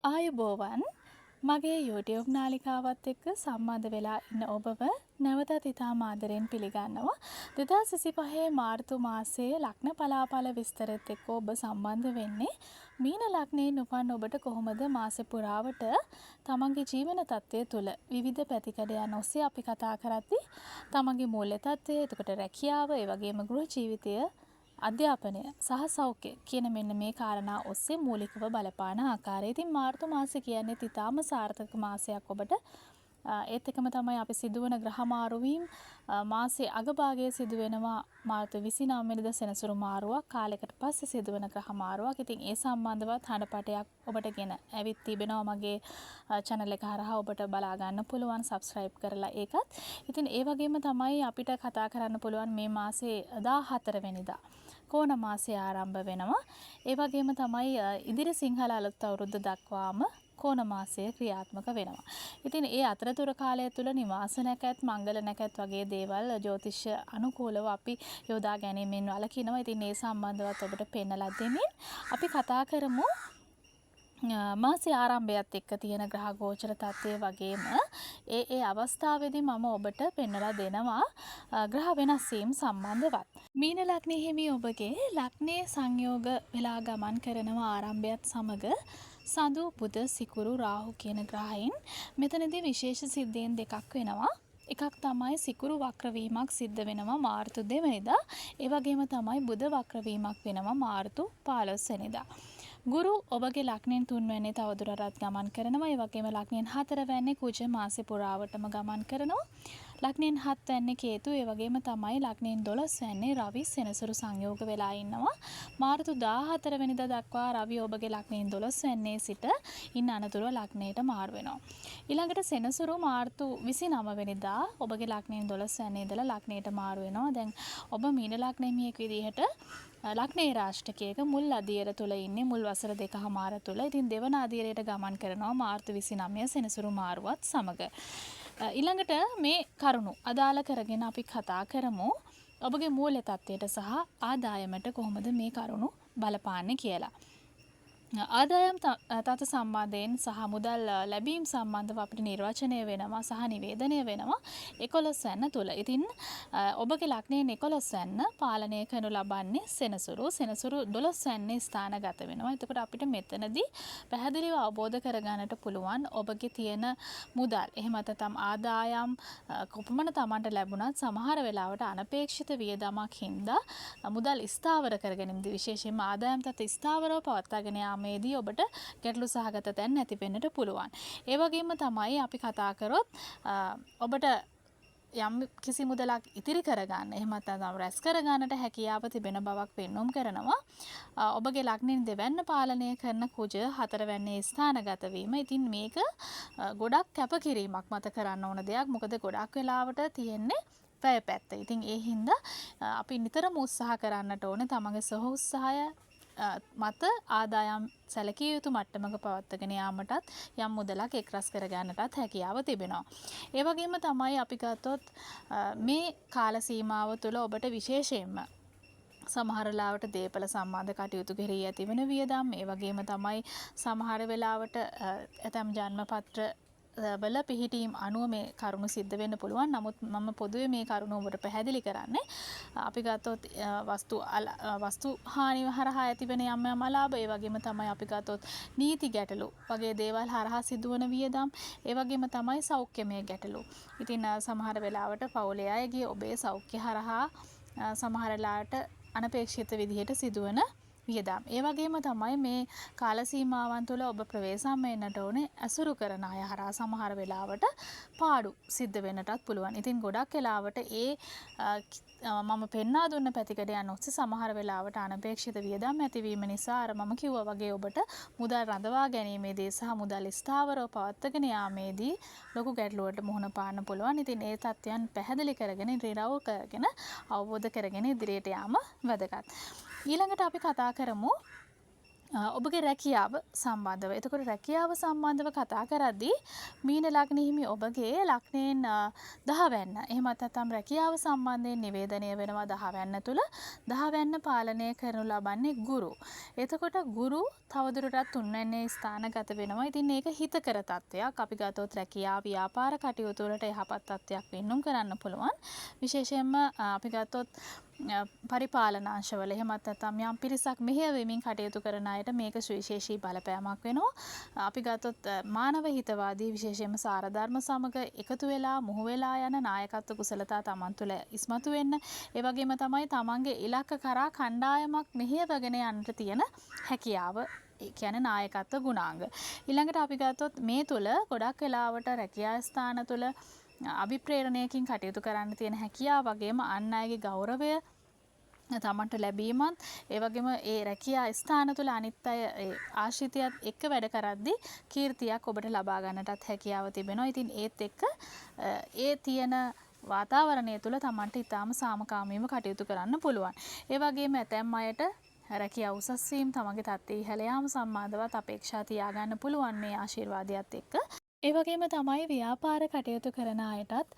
ආයුබෝවන් මගේ YouTube නාලිකාවත් එක්ක සම්බන්ධ වෙලා ඉන්න ඔබව නැවතත් ඉතාම ආදරෙන් පිළිගන්නවා. 2025 මාර්තු මාසයේ ලග්න පලාඵල විස්තරෙත් එක්ක ඔබ සම්බන්ධ වෙන්නේ. මීන ලග්නයෙන් උපන් ඔබට කොහොමද මාසෙ පුරාවට තමන්ගේ ජීවන තත්ත්වය තුළ විවිධ පැතිකඩයන් ඔස්සේ අපි කතා කරද්දී තමන්ගේ මූල්‍ය තත්ත්වය, එතකොට රැකියාව, ඒ වගේම ගෘහ ජීවිතය, අධ්‍යාපනය සහ සෞඛ්‍ය කියන මෙන්න මේ කාරණා ඔස්සේ මූලිකව බලපාන ආකාරය. ඉතින් මාර්තු මාසය කියන්නේ ඉතාම සාර්ථක මාසයක් ඔබට. ඒත් එකම තමයි අපි සිදුවන ග්‍රහ මාරුවීම් මාසයේ අගභාගයේ සිදුවෙනවා මාර්තු 29 වෙනිදා සෙනසුරු මාරුවක් කාලයකට පස්සේ සිදුවන ග්‍රහ මාරුවක්. ඉතින් ඒ සම්බන්ධවත් හඬපටයක් ඔබට ගෙන ඇවිත් තිබෙනවා මගේ channel එක හරහා ඔබට බලා ගන්න පුළුවන් subscribe කරලා ඒකත්. ඉතින් ඒ වගේම තමයි අපිට කතා කරන්න පුළුවන් මේ මාසේ 14 වෙනිදා කෝණ මාසය ආරම්භ වෙනවා. ඒ වගේම තමයි ඉදිරි සිංහල අලුත් අවුරුද්ද දක්වාම කෝණ මාසය ක්‍රියාත්මක වෙනවා. ඉතින් ඒ අතරතුර කාලය තුළ නිවාස නැකත්, මංගල නැකත් වගේ දේවල් ජ්‍යොතිෂ අනුකූලව අපි යොදා ගැනීමෙන් වළකිනවා. ඉතින් ඒ සම්බන්ධවත් ඔබට පෙන්නලා දෙමින් අපි කතා කරමු මාසේ ආරම්භයත් එක්ක තියෙන ග්‍රහ ගෝචර තත්ත්වය වගේම ඒ අවස්ථාවේදී මම ඔබට පෙන්වලා දෙනවා ග්‍රහ වෙනස් වීම සම්බන්ධවත්. මීන ලග්නයේ හිමි ඔබගේ ලග්නයේ සංයෝග වෙලා ගමන් කරනවා ආරම්භයත් සමග සඳු, බුධ, සිකුරු, රාහු කියන ග්‍රහයන්. මෙතනදී විශේෂ සිද්ධීන් දෙකක් වෙනවා. එකක් තමයි සිකුරු වක්‍රවීමක් සිද්ධ වෙනවා මාර්තු 2 වෙනිදා. ඒ වගේම තමයි බුධ වක්‍රවීමක් වෙනවා මාර්තු 15 වෙනිදා. ගුරු ඔබගේ ලග්නයෙන් 3 වෙනි තවදුරටත් ගමන් කරනවා. ඒ වගේම ලග්නයෙන් 4 වෙනි කුජ මාසේ පුරාවටම ගමන් කරනවා. ලග්නයෙන් 7 වෙනි කේතු, ඒ වගේම තමයි ලග්නයෙන් 12 වෙනි රවි සෙනසුරු සංයෝග වෙලා ඉන්නවා. මාර්තු 14 වෙනිදා දක්වා රවි ඔබගේ ලග්නයෙන් 12 වෙනිදා සිට ඉන්න අනතුරුව ලග්නයට මාරු වෙනවා. ඊළඟට සෙනසුරු මාර්තු 29 වෙනිදා ඔබගේ ලග්නයෙන් 12 වෙනිදා ඉඳලා ලග්නයට මාරු වෙනවා. දැන් ඔබ මීන ලග්නෙමියෙක් විදිහට ලග්නේ රාෂ්ටකයක මුල් අදියර තුල ඉන්නේ මුල් වසර දෙකමාර තුල. ඉතින් දෙවන අදියරයට ගමන් කරනවා මාර්තු 29 සෙනසුරු මාරුවත් සමග. ඊළඟට මේ කරුණු අදාළ කරගෙන අපි කතා කරමු ඔබගේ මූල්‍ය තත්ත්වයට සහ ආදායමට කොහොමද මේ කරුණු බලපාන්නේ කියලා. ආදායම් තත් සම්බන්ධයෙන් සහ මුදල් ලැබීම් සම්බන්ධව අපිට නිර්වචනය වෙනවා සහ නිවේදනය වෙනවා 11 වෙනි තුල. ඉතින් ඔබගේ ලග්නයෙන් 11 වෙනි පාලනය කරනු ලබන්නේ සෙනසුරු 12 වෙනි ස්ථානගත වෙනවා. එතකොට අපිට මෙතනදී පැහැදිලිව අවබෝධ කරගන්නට පුළුවන් ඔබගේ තියෙන මුදල් එහෙම නැත්නම් ආදායම් කොපමණ Tamanට ලැබුණත් සමහර වෙලාවට අනපේක්ෂිත වියදමක් හින්දා මුදල් ස්ථාවර කරගැනීමේදී විශේෂයෙන්ම ආදායම් තත් ස්ථාවරව පවත්වාගෙන යාමේදී ඔබට ගැටලු සහගත තැන් නැති වෙන්නට පුළුවන්. ඒ වගේම තමයි අපි කතා කරොත් ඔබට යම් කිසි මුදලක් ඉතිරි කරගන්න එහෙම නැත්නම් රැස් කරගන්නට හැකියාව තිබෙන බවක් පෙන්වුම් කරනවා. ඔබගේ ලග්නෙන් දෙවැන්න පාලනය කරන කුජ 4 වෙනි ස්ථානගත වීම. ඉතින් මේක ගොඩක් කැපකිරීමක් මත කරන්න ඕන දෙයක්. මොකද ගොඩක් වෙලාවට තියෙන්නේ වැය පැත්ත. ඉතින් ඒ හින්දා අපි නිතරම උත්සාහ කරන්නට ඕනේ තමගේ සහ උත්සාහය මත ආදායම් සැලකිය යුතු මට්ටමක පවත්වාගෙන යාමටත් යම් මුදලක් එක්රැස් කර ගන්නටත් හැකියාව තිබෙනවා. ඒ වගේම තමයි අපි ගත්තොත් මේ කාල සීමාව තුළ ඔබට විශේෂයෙන්ම සමහර වෙලාවට දේපල සම්බන්ධ කටයුතු කෙරෙහි ඇතිවන වියදම්, ඒ වගේම තමයි සමහර වෙලාවට ඇතම් ජන්මපත්‍ර වල පිහිටීම් අනුව මේ කරුණු සිද්ධ වෙන්න පුළුවන්. නමුත් මම පොදුවේ මේ කරුණු ඔබට පැහැදිලි කරන්නේ. අපි ගත්තොත් වස්තු හානි හරහා ඇතිවෙන යම් යම් අලාභ, ඒ වගේම තමයි අපි ගත්තොත් නීති ගැටලු වගේ දේවල් හරහා සිදුවන වියදම්, ඒ වගේම තමයි සෞඛ්‍යමය ගැටලු. ඉතින් සමහර වෙලාවට පවුලේ අයගේ ඔබේ සෞඛ්‍ය හරහා සමහර වෙලාවට අනපේක්ෂිත විදිහට සිදුවන වියදම්. ඒ වගේම තමයි මේ කාල සීමාවන් තුළ ඔබ ප්‍රවේශම් වෙන්නට ඕනේ අසුරු කරන අය හරහා සමහර වෙලාවට පාඩු සිද්ධ වෙන්නටත් පුළුවන්. ඉතින් ගොඩක් වෙලාවට මම පෙන්වා දුන්න පැතිකඩයන් ඔස්සේ සමහර වෙලාවට අනපේක්ෂිත වියදම් ඇතිවීම නිසා අර මම කිව්වා වගේ ඔබට මුදල් රඳවා ගැනීමේදී සහ මුදල් ස්ථාවරව පවත්වාගෙන යාමේදී ලොකු ගැටලුවකට මුහුණ පාන්න පුළුවන්. ඉතින් ඒ තත්ත්වයන් පැහැදිලි කරගෙන ඉරිරව් කරගෙන අවබෝධ කරගෙන ඉදිරියට යාම වැදගත්. ඊළඟට අපි කතා කරමු ඔබගේ රැකියාව සම්බන්ධව. එතකොට රැකියාව සම්බන්ධව කතා කරද්දී මීන ලග්න හිමි ඔබගේ ලග්නයෙන් 10 වැන්න. එහෙමත් නැත්නම් රැකියාව සම්බන්ධයෙන් නිවේදනය වෙනවා 10 වැන්න තුල. 10 වැන්න පාලනය කරනු ලබන්නේ ගුරු. එතකොට ගුරු තවදුරටත් 3 වැන්නේ ස්ථානගත වෙනවා. ඉතින් මේක හිතකර තත්ත්වයක්. අපි ගත්තොත් රැකියාව ව්‍යාපාර කටයුතු වලට යහපත් තත්ත්වයක් වෙන්නුම් කරන්න පුළුවන්. විශේෂයෙන්ම අපි ගත්තොත් පරිපාලනාංශවල එහෙමත් නැත්නම් යම් පිරිසක් මෙහෙයවීමෙන් කටයුතු කරන අයට මේක සුවිශේෂී බලපෑමක් වෙනවා. අපි ගත්තොත් මානව හිතවාදී විශේෂයෙන්ම සාරධර්ම සමග එකතු වෙලා මුහු වෙලා යන නායකත්ව කුසලතා තමන් තුළ ඉස්මතු වෙන්න. ඒ වගේම තමයි තමන්ගේ ඉලක්ක කරා කණ්ඩායමක් මෙහෙයවගෙන යන්නට තියෙන හැකියාව. ඒ කියන්නේ නායකත්ව ගුණාංග. ඊළඟට අපි ගත්තොත් මේ තුල ගොඩක් වෙලාවට රැකියා ස්ථාන තුල අභිප්‍රේරණයකින් කටයුතු කරන්න තියෙන හැකියාව වගේම අන් අයගේ ගෞරවය තමන්ට ලැබීමත් ඒ වගේම ඒ රැකියා ස්ථාන තුළ අනිත් අය ආශ්‍රිතයත් එක්ක වැඩ කරද්දී කීර්තියක් ඔබට ලබා ගන්නටත් හැකියාව තිබෙනවා. ඉතින් ඒත් එක්ක ඒ තියෙන වාතාවරණය තුළ තමන්ට ඊටාම සාමකාමීව කටයුතු කරන්න පුළුවන්. ඒ වගේම ඇතැම් අයට රැකියා උසස් වීම තමන්ගේ තත්ත්වය ඉහළ යාම සම්බන්ධවත් අපේක්ෂා තියාගන්න පුළුවන් මේ ආශිර්වාදයත් එක්ක. ඒ වගේම තමයි ව්‍යාපාර කටයුතු කරන අයටත්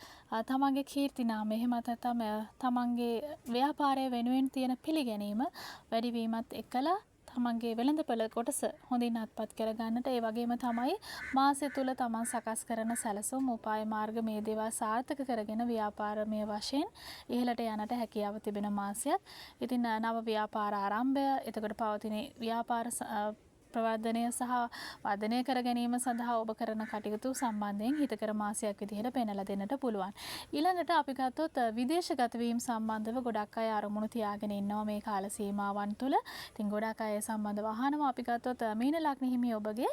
තමන්ගේ කීර්ති නාමය එහෙමත් නැත්නම් තමන්ගේ ව්‍යාපාරය වෙනුවෙන් තියෙන පිළිගැනීම වැඩිවීමත් එක්කලා තමන්ගේ වෙළඳපොළ කොටස හොඳින් අත්පත් කරගන්නට ඒ වගේම තමයි මාසය තුල තමන් සකස් කරන සැලසුම් උපාය මාර්ග මේ දේවල් සාර්ථක කරගෙන ව්‍යාපාරමය වශයෙන් ඉහළට යන්නට හැකියාව තිබෙන මාසයක්. ඉතින් නව ව්‍යාපාර ආරම්භය එතකොට පවතින ව්‍යාපාර ප්‍රවර්ධනය සහ වර්ධනය කර ගැනීම සඳහා ඔබ කරන කටයුතු සම්බන්ධයෙන් හිතකර මාසයක් විදිහට පෙන්වලා දෙන්නට පුළුවන්. ඊළඟට අපි ගත්තොත් විදේශගත වීම සම්බන්ධව ගොඩක් අය අරමුණු තියාගෙන ඉන්නවා මේ කාල සීමාවන් තුල. ඉතින් ගොඩක් අය සම්බන්ධව අහනවා අපි ගත්තොත් මීන ලග්න හිමි ඔබගේ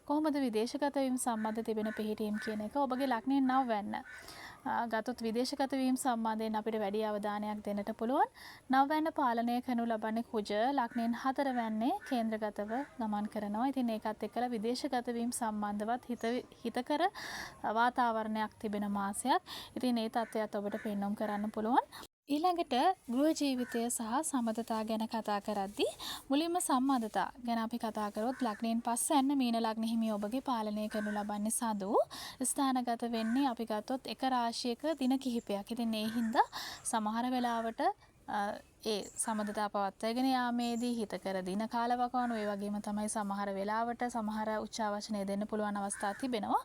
කොහොමද විදේශගත වීම සම්බන්ධ තිබෙන පිහිටීම් කියන එක ඔබගේ ලග්නයෙන් 9 වෙන්න. ගතොත් විදේශගත වීම සම්බන්ධයෙන් අපිට වැඩි අවධානයක් දෙන්නට පුළුවන්. 9 වැන්න පාලනය කරනු ලබන්නේ කුජ ලග්නයෙන් 4 වැන්නේ කේන්ද්‍රගතව ගමන් කරනවා. ඉතින් ඒකත් එක්කලා විදේශගත වීම සම්බන්ධවත් හිතකර වාතාවරණයක් තිබෙන මාසයක්. ඉතින් ඒ තත්ත්වයට ඔබට පෙන්වුම් කරන්න පුළුවන්. ඊළඟට ගෘහ ජීවිතය සහ සම්බන්ධතා ගැන කතා කරද්දී මුලින්ම සම්බන්ධතා ගැන අපි කතා කරොත් ලග්නයෙන් 5 වැන්න මීන ලග්න හිමි ඔබගේ පාලනය කරනු ලබන්නේ සඳු ස්ථානගත වෙන්නේ අපි ගත්තොත් එක රාශියක දින කිහිපයක්. ඉතින් ඒ හින්දා සමහර වෙලාවට ඒ සම්බන්ධතා පවත්වාගෙන යාමේදී හිතකර දින කාලවකවානු ඒ වගේම තමයි සමහර වෙලාවට සමහර උච්චාවචනය දෙන්න පුළුවන් අවස්ථා තිබෙනවා.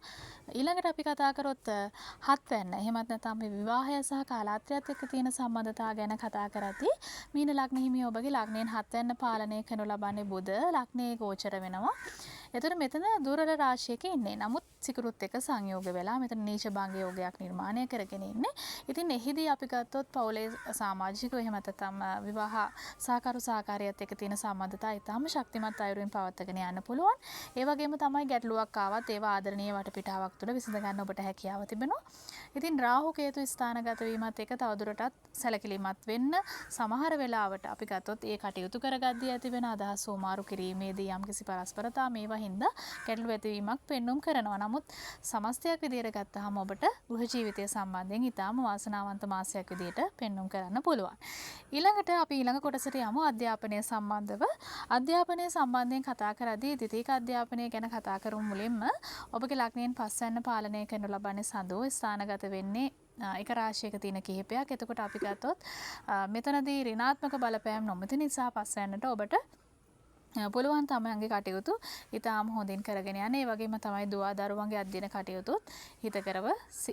ඊළඟට අපි කතා කරොත් 7 වැන්න. එහෙමත් නැත්නම් මේ විවාහය සහ කාලාත්‍රයත් එක්ක තියෙන සම්බන්ධතා ගැන කතා කරද්දී මීන ලග්න හිමි ඔබගේ ලග්නයෙන් 7 වැන්න පාලනය කරනු ලබන්නේ බුධ ලග්නයේ ගෝචර වෙනවා. එතකොට මෙතන දුරල රාශියක ඉන්නේ. නමුත් සිකුරුත් එක්ක සංයෝග වෙලා මෙතන නීච භංග යෝගයක් නිර්මාණය කරගෙන ඉන්නේ. ඉතින් එහිදී අපි ගත්තොත් පවුලේ සමාජිකව එහෙම නැත්නම් විවාහ සහකරු සහකාරියත් එක්ක තියෙන සම්බන්ධතා ඊටාම ශක්තිමත් අයුරින් පවත්වාගෙන යන්න පුළුවන්. ඒ වගේම තමයි ගැටලුවක් ආවත් ඒවා ආදරණීය වටපිටාවක් තුළ විසඳ ගන්න ඔබට හැකියාව තිබෙනවා. ඉතින් රාහු කේතු ස්ථානගත වීමත් එක්ක තවදුරටත් සැලකිලිමත් වෙන්න සමහර වෙලාවට අපි ගත්තොත් ඒ කටයුතු කරගද්දී ඇතිවෙන අදහස් සෝමාරු කිරීමේදී යම්කිසි පරස්පරතා මේවා හින්දා ගැටලු ඇතිවීමක් පෙන්눔 කරනවා. නමුත් සමස්තයක් විදිහට ගත්තාම ඔබට ගෘහ ජීවිතය සම්බන්ධයෙන් ඊටාම වාසනාවන්ත මාසයක් විදිහට පෙන්눔 කරන්න පුළුවන්. ඊළඟට අපි ඊළඟ කොටසට යමු අධ්‍යාපනය සම්බන්ධව. අධ්‍යාපනය සම්බන්ධයෙන් කතා කරද්දී ද්විතීක අධ්‍යාපනය ගැන කතා කරමු මුලින්ම. ඔබගේ ලග්නයෙන් 5 වැන්න පාලනය කරනු ලබන්නේ සඳු ස්ථානගත වෙන්නේ එක රාශියක තියෙන කිහිපයක්. එතකොට අපි ගත්තොත් මෙතනදී ඍණාත්මක බලපෑම් නොමැති නිසා 5 වැන්නට ඔබට පුළුවන් තමන්ගේ කටයුතු ඉතාම හොඳින් කරගෙන යන්න. ඒ වගේම තමයි දුවා දරුවන්ගේ අධ්‍යයන කටයුතුත් හිතකරව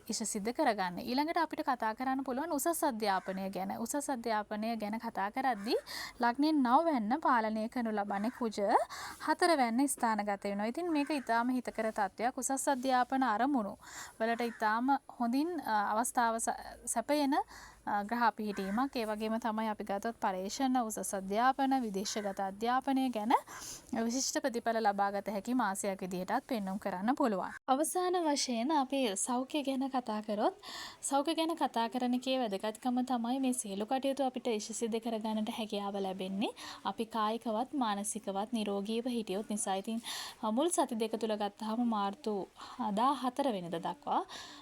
ඉෂ සිද්ධ කරගන්න. ඊළඟට අපිට කතා කරන්න පුළුවන් උසස් අධ්‍යාපනය ගැන. උසස් අධ්‍යාපනය ගැන කතා කරද්දී ලග්නයෙන් 9 වැන්න පාලනය කරනු ලබන්නේ කුජ 4 වැන්න ස්ථානගත වෙනවා. ඉතින් මේක ඉතාම හිතකර තත්ත්වයක්. උසස් අධ්‍යාපන අරමුණු වලට ඉතාම හොඳින් අවස්ථාව සැපයන ග්‍රහ පිහිටීමක්. ඒ වගේම තමයි අපි ගත්තොත් පරේක්ෂණ උසස් අධ්‍යාපන විදේශගත අධ්‍යාපනය ගැන විශිෂ්ට ප්‍රතිඵල ලබාගත හැකි මාසයක් විදිහටත් පෙන්눔 කරන්න පුළුවන්. අවසාන වශයෙන් අපි සෞඛ්‍ය ගැන කතා කරොත් සෞඛ්‍ය ගැන කතා කරන කේ වැදගත්කම තමයි මේ සියලු කටයුතු අපිට ඉෂ සිද්ධ කරගන්නට හැකියාව ලැබෙන්නේ අපි කායිකවත් මානසිකවත් නිරෝගීව හිටියොත් නිසා. ඉතින් මුල් සති දෙක තුල ගත්තාම මාර්තු 14 වෙනිදා දක්වා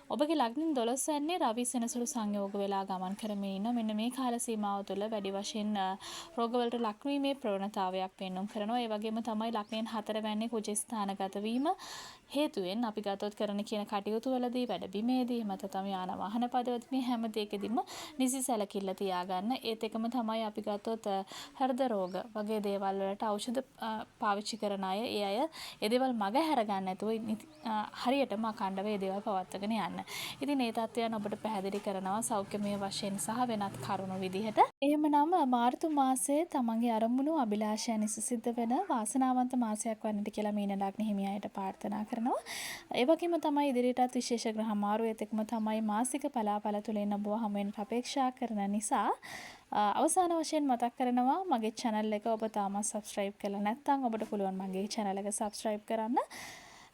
ඔබගේ ලග්නෙන් 12 වැන්නේ රවි සෙනසුරු සංයෝග වෙලා ගමන් කරමින් ඉන්නවා. මෙන්න මේ කාල සීමාව තුළ වැඩි වශයෙන් රෝගවලට ලක්වීමේ ප්‍රවණතාවයක් පෙන්වුම් කරනවා. ඒ වගේම තමයි ලග්නයෙන් 4 වැන්නේ කුජ ස්ථානගත වීම හේතුවෙන් අපි ගතොත් කරන කියන කටයුතු වලදී වැඩබිමේදී මත තමයි යාන වාහන පදවතීමේ හැම දෙයකදීම නිසි සැලකිල්ල තියාගන්න. ඒත් එකම තමයි අපි ගත්තොත් හෘද රෝග වගේ දේවල් වලට ඖෂධ පාවිච්චි කරන අය ඒ දේවල් මග හැර ගන්න නැතුව හරියටම අඛණ්ඩව ඒ දේවල් පවත්වාගෙන යන්න. ඉතින් මේ තත්ත්වයන් ඔබට පැහැදිලි කරනවා සෞඛ්‍යමය වශයෙන් සහ වෙනත් කරුණු විදිහට. එහෙමනම් මාර්තු මාසයේ තමන්ගේ අරමුණු අභිලාෂයන් සිද්ධ වෙන වාසනාවන්ත මාසයක් වන්නට කියලා මීන ලග්න හිමියාට ප්‍රාර්ථනා කරනවා. ඒ වගේම තමයි ඉදිරියටත් විශේෂ ග්‍රහ මාරුවෙත් එක්කම තමයි මාසික පලාපල තුලින් ඔබ හමු වෙනට අපේක්ෂා කරන නිසා අවසාන වශයෙන් මතක් කරනවා මගේ channel එක ඔබ තාමත් subscribe කරලා නැත්නම් ඔබට පුළුවන් මගේ channel එක subscribe කරන්න.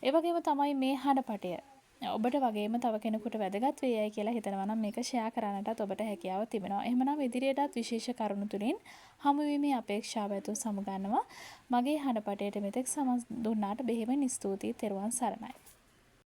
ඒ වගේම තමයි මේ හඬපටය ඔබට වගේම තව කෙනෙකුට වැදගත් වේයයි කියලා හිතනවා නම් මේක ෂෙයා කරන්නටත් ඔබට හැකියාව තිබෙනවා. එහෙමනම් ඉදිරියටත් විශේෂ කරුණු තුලින් හමුවීමේ අපේක්ෂාව ඇතුව සමුගන්නවා. මගේ හඬපටයට මෙතෙක් සමන් දුන්නාට බෙහෙවින් ස්තුතියි. තෙරුවන් සරණයි.